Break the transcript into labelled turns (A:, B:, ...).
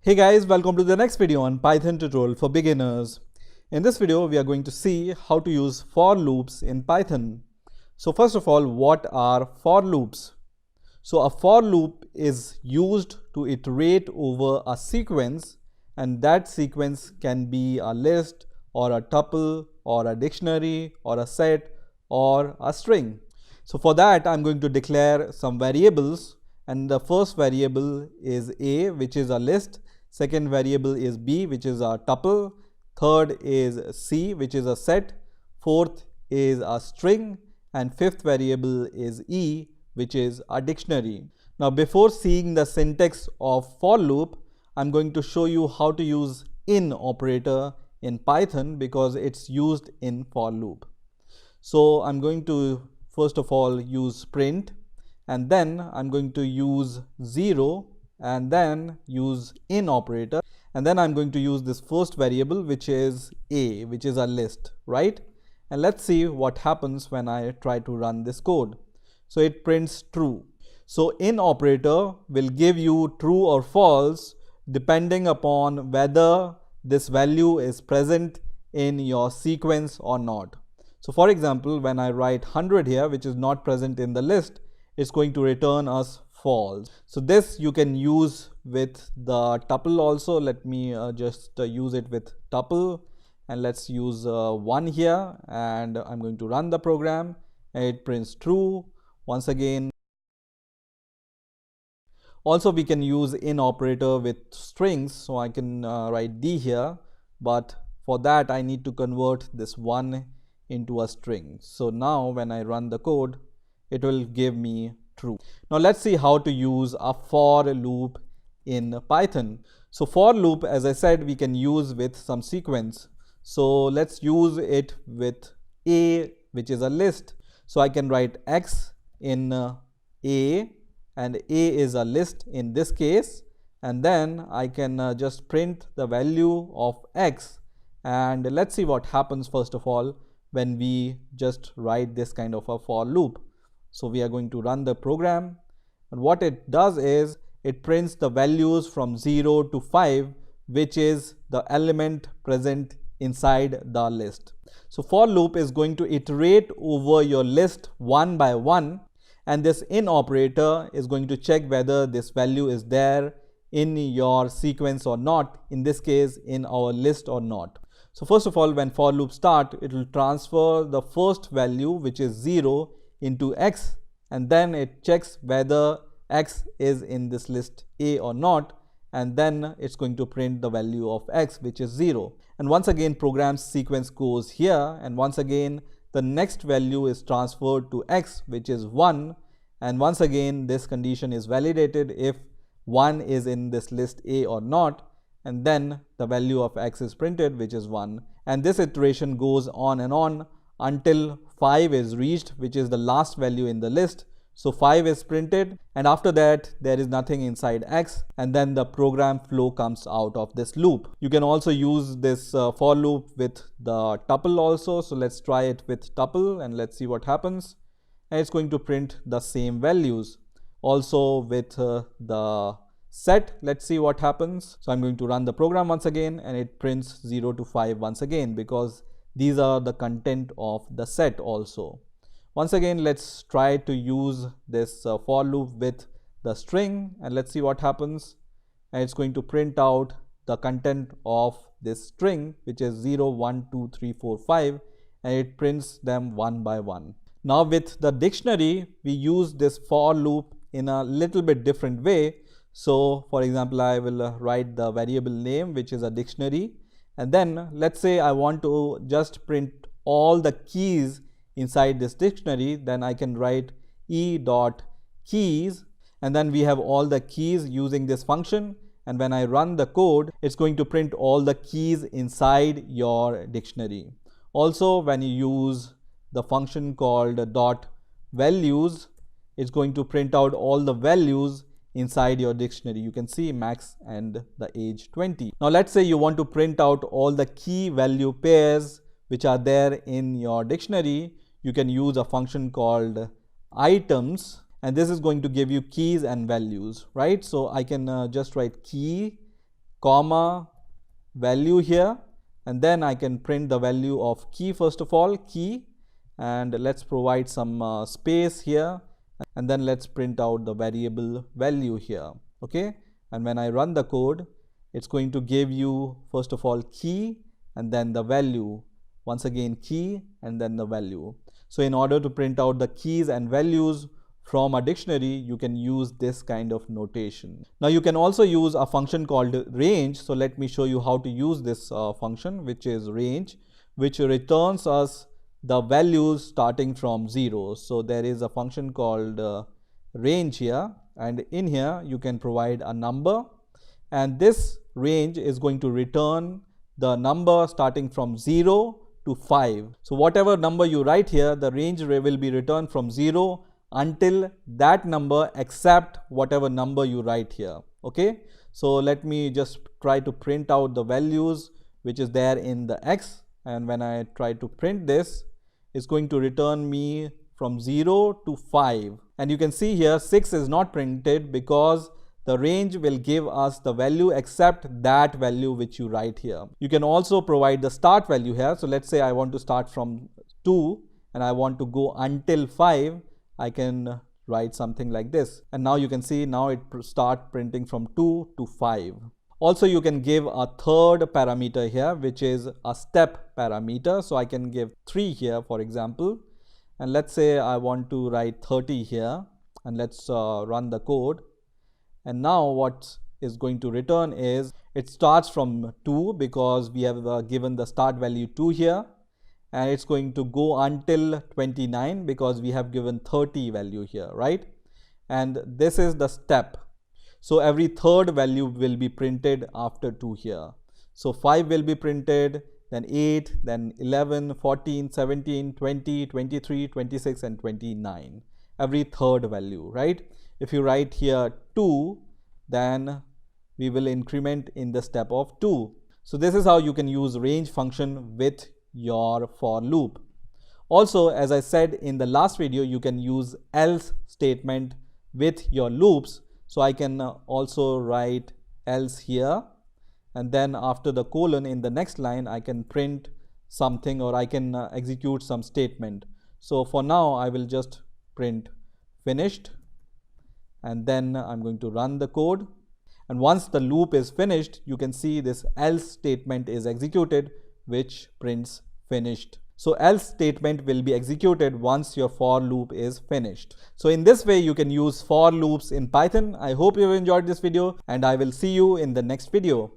A: Hey guys, welcome to the next video on Python tutorial for beginners. In this video, we are going to see how to use for loops in Python. So first of all, what are for loops? So a for loop is used to iterate over a sequence, and that sequence can be a list or a tuple or a dictionary or a set or a string. So for that, I'm going to declare some variables, and the first variable is A, which is a list. Second variable is B, which is a tuple. Third is C, which is a set. Fourth is a string. And fifth variable is E, which is a dictionary. Now, before seeing the syntax of for loop, I'm going to show you how to use in operator in Python because it's used in for loop. So I'm going to first of all use print, and then I'm going to use 0 and then use in operator, and then I'm going to use this first variable, which is A, which is a list, right? And let's see what happens when I try to run this code. So it prints true. So in operator will give you true or false depending upon whether this value is present in your sequence or not. So for example, when I write 100 here, which is not present in the list, it's going to return us false. So this you can use with the tuple also. Let me just use it with tuple, and let's use 1 here, and I'm going to run the program, and it prints true once again. Also, we can use in operator with strings, so I can write D here, but for that I need to convert this 1 into a string. So now when I run the code, it will give me true. Now let's see how to use a for loop in Python. So for loop, as I said, we can use with some sequence. So let's use it with A, which is a list. So I can write X in A, and A is a list in this case, and then I can just print the value of X, and let's see what happens first of all when we just write this kind of a for loop. So we are going to run the program, and what it does is it prints the values from 0 to 5, which is the element present inside the list. So for loop is going to iterate over your list one by one, and this in operator is going to check whether this value is there in your sequence or not, in this case in our list or not. So first of all, when for loop start, it will transfer the first value, which is 0, into X, and then it checks whether X is in this list A or not, and then it's going to print the value of X, which is 0. And once again, program sequence goes here, and once again the next value is transferred to X, which is 1, and once again this condition is validated if 1 is in this list A or not, and then the value of X is printed, which is 1. And this iteration goes on and on until 5 is reached, which is the last value in the list. So 5 is printed, and after that there is nothing inside X, and then the program flow comes out of this loop. You can also use this for loop with the tuple also. So let's try it with tuple, and let's see what happens. And it's going to print the same values. Also with the set, let's see what happens. So I'm going to run the program once again, and it prints 0 to 5 once again because these are the content of the set also. Once again, let's try to use this for loop with the string, and let's see what happens. And it's going to print out the content of this string, which is 0, 1, 2, 3, 4, 5, and it prints them one by one. Now with the dictionary, we use this for loop in a little bit different way. So for example, I will write the variable name, which is a dictionary, and then let's say I want to just print all the keys inside this dictionary. Then I can write e.keys, and then we have all the keys using this function, and when I run the code, it's going to print all the keys inside your dictionary. Also, when you use the function called dot values, it's going to print out all the values inside your dictionary. You can see max and the age 20. Now let's say you want to print out all the key value pairs which are there in your dictionary. You can use a function called items, and this is going to give you keys and values, right? So I can just write key comma, value here, and then I can print the value of key. First of all, key, and let's provide some space here, and then let's print out the variable value here. Okay, and when I run the code, it's going to give you first of all key and then the value, once again key and then the value. So in order to print out the keys and values from a dictionary, you can use this kind of notation. Now you can also use a function called range. So let me show you how to use this function, which is range, which returns us the values starting from 0. So there is a function called range here, and in here you can provide a number, and this range is going to return the number starting from 0 to 5. So whatever number you write here, the range will be returned from 0 until that number except whatever number you write here. Okay, so let me just try to print out the values which is there in the X, and when I try to print this, it's going to return me from 0 to 5. And you can see here 6 is not printed because the range will give us the value except that value which you write here. You can also provide the start value here. So let's say I want to start from 2 and I want to go until 5. I can write something like this, and now you can see now it start printing from 2 to 5. Also you can give a third parameter here, which is a step parameter. So I can give 3 here, for example, and let's say I want to write 30 here, and let's run the code. And now what is going to return is it starts from 2 because we have given the start value 2 here, and it's going to go until 29 because we have given 30 value here, right? And this is the step. So every third value will be printed after 2 here. So 5 will be printed, then 8, then 11, 14, 17, 20, 23, 26 and 29. Every third value, right? If you write here 2, then we will increment in the step of 2. So this is how you can use range function with your for loop. Also, as I said in the last video, you can use else statement with your loops. So I can also write else here, and then after the colon in the next line I can print something, or I can execute some statement. So for now I will just print finished, and then I'm going to run the code, and once the loop is finished, you can see this else statement is executed, which prints finished. So else statement will be executed once your for loop is finished. So in this way you can use for loops in Python. I hope you have enjoyed this video, and I will see you in the next video.